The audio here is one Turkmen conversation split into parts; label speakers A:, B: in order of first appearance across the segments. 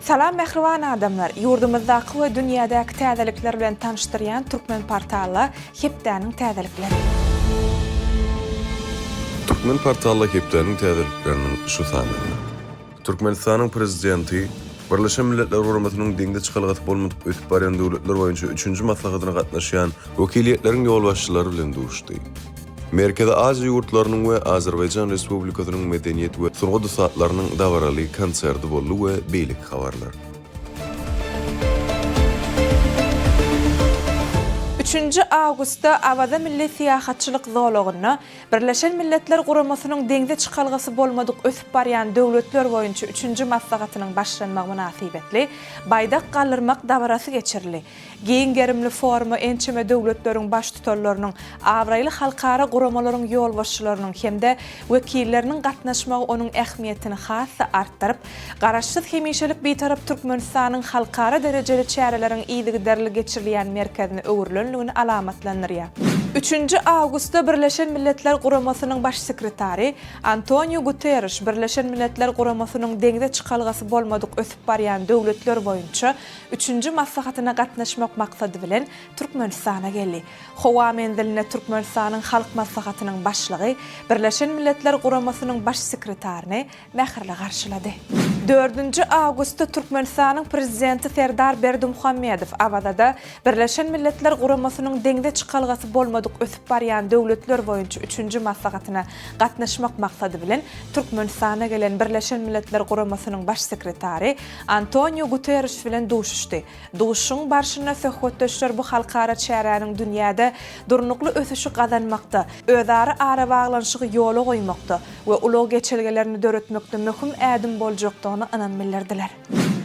A: Salam mehriban adamlar. Yurdumuzdaki we dünyadaki täzelikler bilen tanıştyrýan Türkmen portaly Hepdäniň täzelikleri.
B: Türkmen portaly Hepdäniň täzelikleriniň şu sanaty. Türkmenistanyň prezidenti Birleşen Milletler Guramatynyň deňde çykalgasy bolmadyk ötüp barýan döwletler boýunça 3-nji maslahatyna gatnaşýan wekiliýetleriň ýolbaşçylary bilen duruşdy. Merkezi Aziýa ýurtlarynyň we Azerbaýjan Respublikasynyň medeniýet we surgudy saatlarynyň dawaraly konserti boldy we beýlik habarlar.
A: 3 awgustda Awada milli siýahatçylyk zowlagyna Birleşen Milletler Guramasynyň deňde çykalgasy bolmadyk ötüp barýan döwletler boýunça 3-nji maslahatynyň başlanmagy münasibetli baýdak galdyrmak dawarasy geçirildi. Giň gerimli forma ençeme döwletleriň baş tutarlarynyň, awraýly halkara guramalaryň ýolbaşçylarynyň hemde wekilleriniň gatnaşmagy onuň ähmiýetini hassa artdyryp, garaşsyz hemişelik beýtarap Türkmenistanyň halkara derejeli çäreleriň ýygy derli geçirilýän merkezini öwürlenligini alamatlandyrýar. 3 awgustda Birleşen Milletler Guramasynyň baş sekretary Antonio Guterres Birleşen Milletler Guramasynyň deňde çykalgasy bolmadyk ötüp barýan döwletler boýunça 3-nji maslahatyna gatnaşmak maksady bilen Türkmenistana geldi. Howa mendiline Türkmenistanyň halk maslahatynyň başlygy Birleşen Milletler Guramasynyň baş sekretaryny mähirli garşylady. 4 awgustda Türkmenistanyň prezidenti Serdar Berdimuhammedow Awada Birleşen Milletler Guramasynyň deňde çykalgasy bolmadyk ötüp barýan döwletler boýunça 3-nji maslahatyna gatnaşmak maksady bilen Türkmenistana gelen Birleşen Milletler Guramasynyň baş sekretary Antonio Guterres bilen duşuşdy. Duşuň barşyna söhbetdeşler bu halkara çäreniň dünýäde durnukly ösüşi gazanmakda, özara ara baglanyşygy ýola goýmakda we ulag geçelgelerini döretmekde möhüm ädim boljakdygyny anan bildirdiler.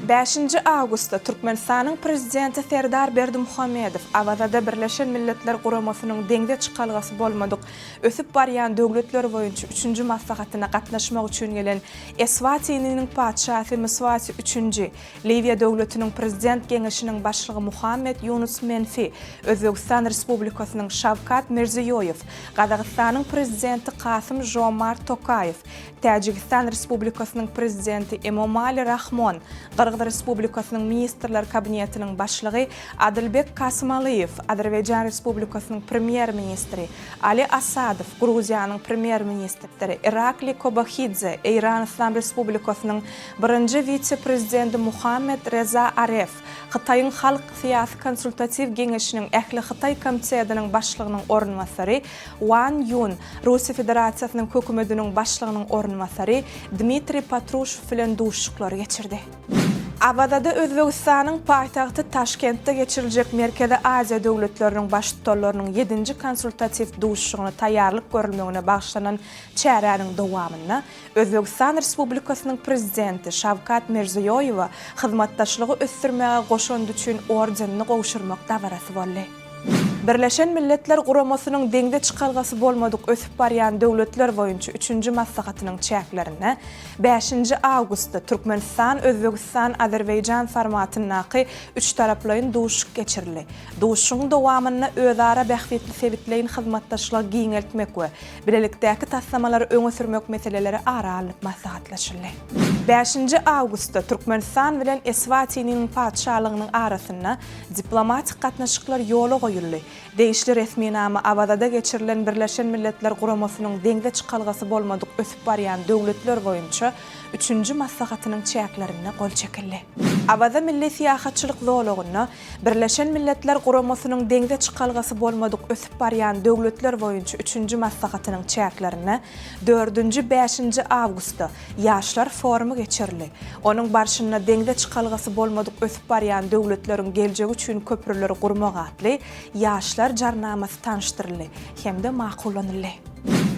A: 5 awgustda Türkmenistanyň prezidenti Serdar Berdimuhammedow Awada Birleşen Milletler Guramasynyň deňde çykalgasy bolmadyk ösüp barýan döwletler boýunça 3-nji maslahatyna gatnaşmak üçin gelen Eswatiniň padşahy Meswati 3-nji Liwiýa döwletiniň prezident geňeşiniň başlygy Muhammed Yunus Menfi, Özbegistan Respublikasynyň Şawkat Mirziýoýew, Gazagystanyň prezidenti Kasym Jomart Tokayew, Täjikistan Respublikasynyň prezidenti Emomali Rahmon, Qırğız Respublikasynyň ministrler kabinetiniň başlygy Adylbek Kasymaliýew, Azerbaýjan Respublikasynyň premier ministri Ali Asadow, Gruziýanyň premier ministri Irakli Kobakhidze, Iran Islam Respublikasynyň birinji vitse-prezidenti Muhammed Reza Aref, Xitayň Halk Syýasy Konsultativ Geňeşiniň ähli Xitay komissiyasiniň başlygynyň ornwasary Wang Yun, Russiýa Federasiýasynyň hökümetiniň başlygynyň ornwasary Dmitri Patrushev bilen duşuşyklar geçirdi. Awada Özbegistanyň paýtagty Taşkentde geçiriljek Merkezi Aziýa döwletleriniň baş tutarlarynyň 7-nji konsultativ duşuşygyna taýýarlyk görülmegine bagşlanan çäreniň dowamyna Özbegistan Respublikasynyň prezidenti Şawkat Mirziýoýew hyzmatdaşlygy ösdürmäge goşandy üçin ordenini gowşurmak dawarasy boldy. Birleşen Milletler Guramasynyň deňde çykalgasy bolmadyk ösüp barýan döwletler boýunça 3-nji maslahatynyň çäklerini 5 awgustda Türkmenistan, Özbegistan, Azerbaýjan formatynaky 3 taraplyň duşuk geçirildi. Duşuň dowamyna özara bähwetli sebitleýin hyzmatdaşlygy giňeltmek we bilelikdäki tassamalary öňe sürmek meseleleri aralyp maslahatlaşyldy. 5 awgustda Türkmenistan bilen Eswatiniň padşahlygynyň arasynda diplomatik gatnaşyklar ýola goýuldy. Değişli resmi nama Awada geçirilen Birleşen Milletler Guramasynyň deňde çykalgasy bolmadyk ösüp barýan döwletler boýunça 3-nji maslahatynyň çäklerine gol çekildi. Awada milli siýahatçylyk zowlagyna Birleşen Milletler Guramasynyň deňde çykalgasy bolmadyk ösüp barýan döwletler boýunça 3-nji maslahatynyň çäklerine 4-5 awgustda ýaşlar forumy geçirildi. Onuň barşyna deňde çykalgasy bolmadyk ösüp barýan döwletleriň geljegi üçin köprüleri gurmak atly ýaşlar jarnamasy tanıştyryldy hemde makullanyldy.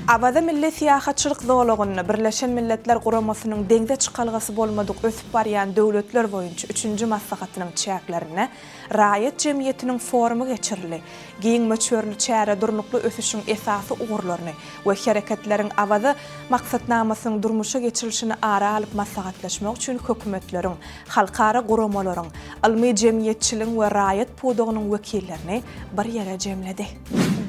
A: Awada milli siýahatçylyk zowlagyna Birleşen Milletler Guramasynyň deňde çykalgasy bolmadyk ösüp barýan döwletler boýunça 3-nji maslahatynyň çäklerini raýat jemgyýetiniň forumy geçirildi. Giň möçörli çäre durnukly ösüşiň esasy ugurlaryny we hereketleriň Awada maksatnamasynyň durmuşa geçirilişini ara alyp maslahatlaşmak üçin hökümetleriň, halkara guramalaryň, ilmi jemgyýetçiligiň we raýat pudugynyň wekillerini bir ýere jemledi.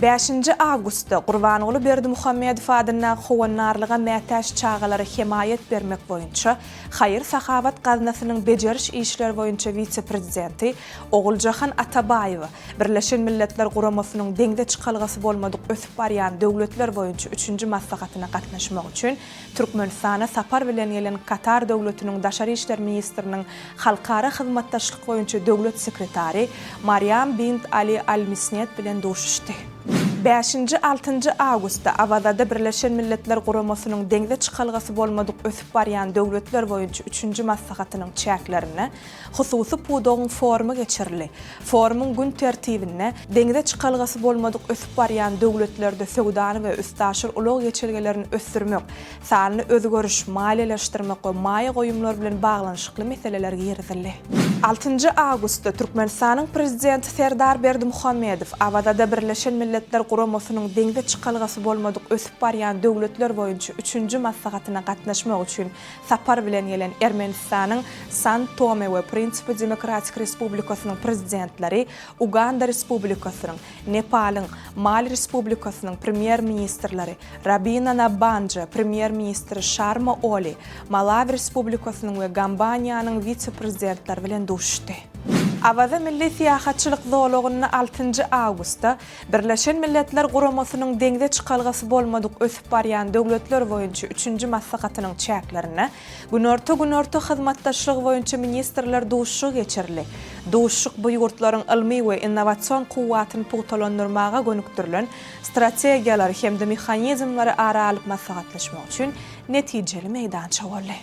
A: 5 Awgustda Gurbanoğlu Berdimuhammedow adyna howannarlyga mätäş çağalary himayet bermek boýunça Hayır Sahabat gaznasynyň bejeriş işleri boýunça vice-prezidenti Oguljahan Atabaýew Birleşen Milletler Guramasynyň deňde çykalgasy bolmadyk ösüp barýan döwletler boýunça 3-nji maslahatyna gatnaşmak üçin Türkmenistana sapar bilen gelen Katar döwletiniň daşary işler ministriniň halkara hyzmatdaşlyk boýunça döwlet sekretary Maryam bint Ali Al-Misnet bilen duşuşdy. 5-6 Awgustda Abadada Birleşen Milletler Guramasynyň deňde çykalgasy bolmadyk ösüp barýan döwletler boýunça 3-nji maslahatynyň çäklerini hususy pudogyň forumy geçirildi. Forumyň gün tertibine deňde çykalgasy bolmadyk ösüp barýan döwletlerde söwdany we üstaşyr ulug geçirgelerini ösdürmek, sanyny özgörüş, maliýeleşdirmek we maýa goýumlar bilen baglanyşykly meseleler ýertildi. 6 Awgustda Türkmenistanyň prezidenti Serdar Berdimuhammedow Abadada Birleşen Milletler Guramasynyň deňde çykalgasy bolmadyk ösüp barýan döwletler boýunça 3-nji maslahatyna gatnaşmak üçin sapar bilen gelen Ermenistanyň San Tome we Principe Demokratik Respublikasynyň prezidentleri, Uganda Respublikasynyň, Nepalyň Mali Respublikasynyň premier ministrleri, Rabina Nabanja premier ministri Sharma Oli, Malawi Respublikasynyň we Gambaniýanyň vice-prezidentleri bilen duşuşdy. Awada Milli Siýahatçylyk Zowlagyny 6 Awgustda Birleşen Milletler Guramasynyň deňde çykalgasy bolmadyk ösüp barýan döwletler boýunça 3-nji maslahatynyň çäklerini günorta hyzmatdaşlygy boýunça ministrler duşuşy geçirildi. Duşuşyk bu ýurtlaryň ilmi we innowasion kuwwatyny pugtalandyrmaga gönükdirilen strategiýalary hemde mexanizmlary aralyp maslahatlaşmak üçin netijeli meýdança boldy.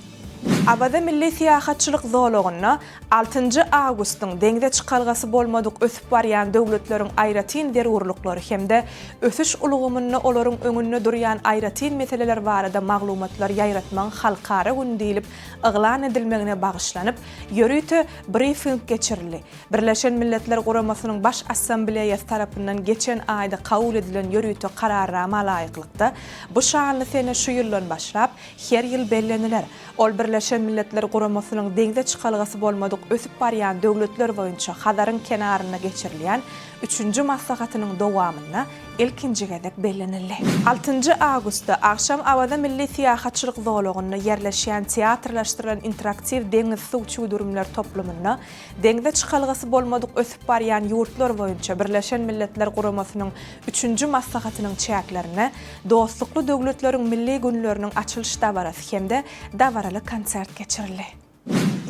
A: Abada Milli Siýahatçylyk Zowlagyny 6 Awgustdyň deňde çykalgasy bolmadyk ösüp barýan döwletleriň aýratyn derwurlyklary hemde ösüş ulugymyny olaryň öňünde durýan aýratyn meseleler barada maglumatlar ýaýratmaň halkara gün diýilip yglan edilmegine bagyşlanyp ýörüýte briefing geçirildi. Birleşen Milletler Guramasynyň baş assambleýasy tarapyndan geçen aýda kabul edilen ýörüýte kararnama laýyklykda bu şanly sene şu ýyldan başlap her ýyl bellenler. Ol Birleşen Milletler Guramasynyň deňde çykalgasy bolmadyk ösüp barýan döwletler boýunça hadaryň kenaryna geçirilýän 3-nji maslahatynyň dowamyna ilkinji gedek bellenildi. 6 Awgustda akşam Awada Milli Siýahatçylyk Zowlagyny ýerleşýän teatrlaşdyrylan interaktiw deňiz suwçy durumlar toplumyna deňde çykalgasy bolmadyk ösüp barýan ýurtlar boýunça Birleşen Milletler Guramasynyň 3-nji maslahatynyň çäklerini dostlukly döwletleriň milli günleriniň açylyş dabarasy hemde dabaraly konsert geçirildi.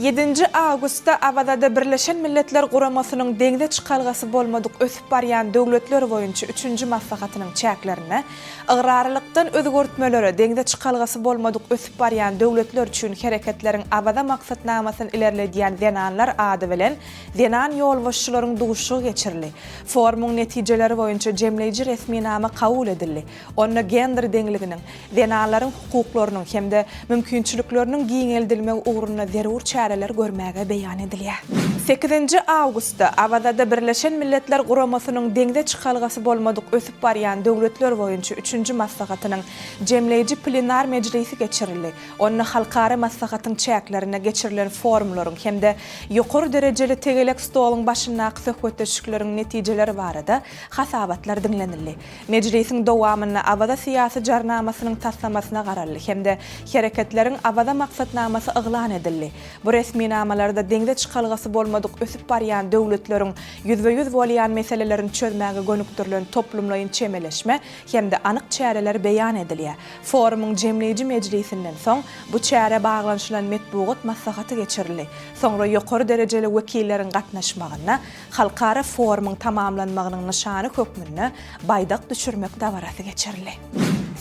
A: 7 Awgustda Abadada Birleşen Milletler Guramasynyň deňde çykalgasy bolmadyk ösüp barýan döwletler boýunça 3-nji maslahatynyň çäklerini ıgrarlykdan özgörtmelere deňde çykalgasy bolmadyk ösüp barýan döwletler üçin hereketleriň abada maksatnamasyny ilerledýän Zenanlar ady bilen Zenan ýolbaşçylaryň duşuşy geçirildi. Forumyň netijeleri boýunça jemleýiji resminama kabul edildi. Onda gender deňliginiň, Zenanlaryň hukuklarynyň hemde mümkinçilikleriniň giňeldilmegi ugruna zerur çäreler görmäge beýan edilýär. 8 Awgustda Abadada Birleşen Milletler Guramasynyň deňde çykalgasy bolmadyk ösüp barýan döwletler boýunça 3-nji maslahatynyň jemleýiji plenar mejlisi geçirildi. Onda halkara maslahatyň çäklerine geçirilen forumlaryň hemde ýokary derejeli tegelek stoluň başyna söhbetleşikleriň netijeleri barada hasabatlar dinlenildi. Mejlisiň dowamyna Abada siýasy jarnamasynyň taslamasyna garaldy hemde hereketleriň abada maksatnamasy yglan edildi. Bu resminamalarda deňde çykalgasy bolmadyk ösüp barýan döwletleriň ýüzbe-ýüz bolýan meselelerini çözmäge gönükdirilen toplumlaryň çemeleşme hemde anyk çäreler beýan edilýär. Forumyň jemleýiji mejlisinden soň bu çäre baglanyşylan metbuat maslahaty geçirildi. Soňra ýokary derejeli wekilleriň gatnaşmagyna halkara forumyň tamamlanmagynyň nyşany hökmüne baýdak düşürmek dabarasy geçirildi.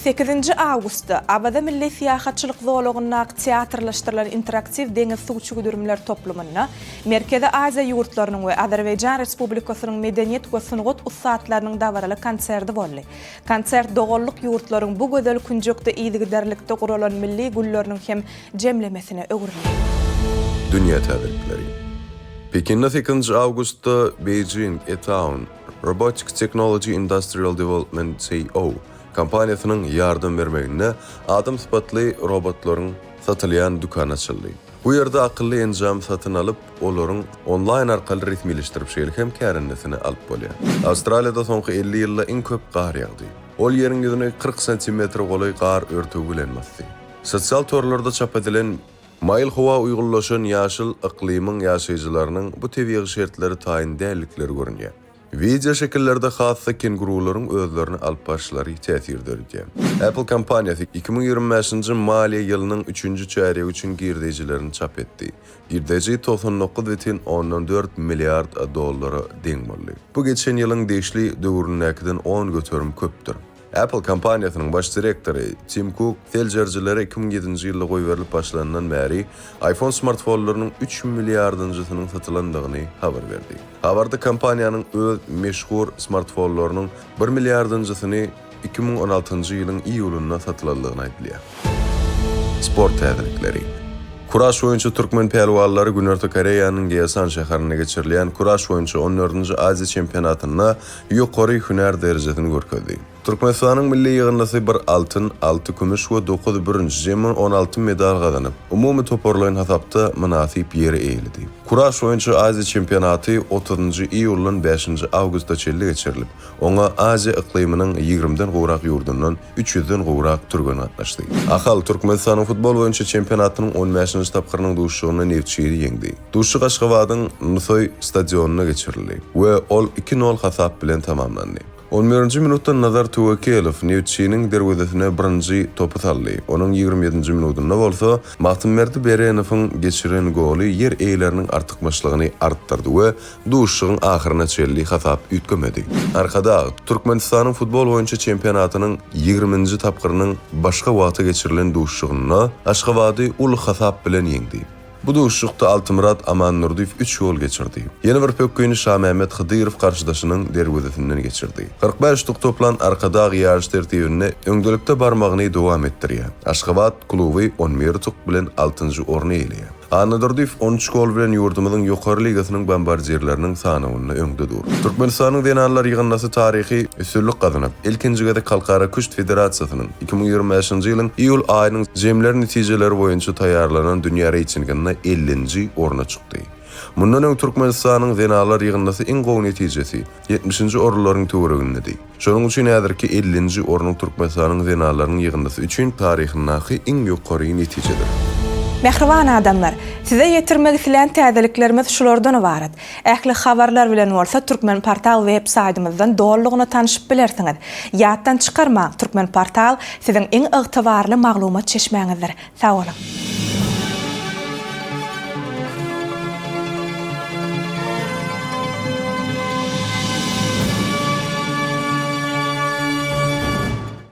A: 8 Awgustda Abada Milli Siýahatçylyk Zowlagyny teatrlaşdyrylan interaktiw deňiz suwçy güdürümler toplumyna Merkezi Aziýa ýurtlarynyň we Azerbaýjan Respublikasynyň medeniýet we sunugat ustaatlarynyň dabaraly konserti boldy. Konsert dogallyk ýurtlaryň bu gözel künjekde ýygydarlykda guralan milli gülleriniň hem jemlemesine öwrüldi.
B: Dünýä täbirleri. Pekin'de 8 Awgustda Beijing Etown Robotic Technology Industrial Development CO kampaniýasynyň ýardam bermegine adam sypatly robotlaryň satylýan dukan açyldy. Bu ýerde akylly enjam satyn alyp, olaryň online arkaly ritmileşdirip şeýle hem kärennesini alyp bolýar. Awstraliýada soňky 50 ýylda iň köp gar ýagdy. Ol ýeriň ýüzüne 40 cm goly gar örtügilenmezdi. Sosial torlarda çap edilen mayıl howa uygullaşan ýaşyl iklimiň ýaşaýjylarynyň bu tebigy şertleri taýin dällikleri görünýär. Video şekillerde hassa kengurularyň özlerini alyp başlary täsir edýär. Apple kompaniýasy 2025-nji maliýe ýylynyň 3-nji çäreги üçin girdijilerini çap etdi. Girdiji 99,4 milliard dollara deň boldy. Bu geçen ýylyň deşli döwründäkinden 10 götürüm köpdür. Apple kompaniýasynyň baş direktori Tim Cook teljerjilere 2007-nji ýylda goý berilip başlandan bäri iPhone smartfonlarynyň 3 milliardynjysynyň satylandygyny habar berdi. Habarda kompaniýanyň öz meşhur smartfonlarynyň 1 milliardynjysyny 2016-njy ýylyň iýulynda satylandygyny aýdylýar. Sport täzelikleri. Kuraş oyuncu Türkmen pehlivallary Günörtü Koreýanyň Gyeosan şäherine geçirilýän kuraş oyuncu 14-nji Aziýa çempionatyna ýokary hüner derejesini görkezdi. Türkmenistanyň milli ýygyndasy bir altyn, 6 kümüş we 9 birinji jemgyň 16 medal gazanyp, umumy toparlayan hasapda münasip ýere eýildi. Kuraş oyuncu Aziýa çempionaty 30-njy iýuldan 5-nji awgustda çelli geçirilip, oňa Aziýa ikliminiň 20-den gowrak ýurdundan 300-den gowrak türgen gatnaşdy. Ahal Türkmenistanyň futbol boýunça çempionatynyň 15-nji tapgyrynyň duşşugyny Nevçeýi ýeňdi. Duşşy Gaşgabatyň Nusoy stadionuna geçirildi we ol 2-0 hasap bilen tamamlandy. 11-nji minutda Nazar Tuwakelow Nevçeýiniň derwezesine birinji topu saldy. Onuň 27-nji minutunda bolsa, Mahmud Berenowyň geçiren goly yer eýleriniň artykmaçlygyny artdyrdy we duşşugyň ahyryna çelli hasap ütkemedi. Arkada Türkmenistanyň futbol boýunça çempionatynyň 20-nji tapgyrynyň başga wagta geçirilen duşşugyna Aşgabaty ul hasap bilen ýeňdi. Bu duşşukda Altymrat Amannurdiýew 3 gol geçirdi. Ýene bir pökgüni Şahmehmet Hydyrow karşıdaşynyň derwezesinden geçirdi. 45 toplan arkadagy ýarış tertibine öňdelikde barmagyny dowam etdirýär. Aşgabat kluby 11 tuk bilen 6-njy orny eýleýär. Anadurdiýew 13 gol bilen ýurdumyzyň ýokary ligasynyň bombardierleriniň sanawyna öňde dur. Türkmenistanyň denanlar ýygyndasy taryhy üstünlik gazanyp, ilkinji gede Halkara Küçt Federasiýasynyň 2025-nji ýylyň iýul aýynyň jemler netijeleri boýunça taýýarlanan dünýä reýtinginde 50-nji orna çykdy. Mundan öň Türkmenistanyň denanlar ýygyndasy iň gowy netijesi 70-nji orunlaryň töweregindedi. Şonuň üçin häzirki 50-nji ornuň Türkmenistanyň denanlarynyň ýygyndasy üçin taryhyndaky iň ýokary netijedir.
A: Mehriban adamlar, size yetirmek istilen täzeliklerimiz şulardan ibaret. Ähli habarlar bilen bolsa Türkmen Portal web saytymyzdan dollygyna tanyşyp bilersiňiz. Ýatdan çykarma, Türkmen Portal siziň iň ygtybarly maglumat çeşmeňizdir. Sag bolun.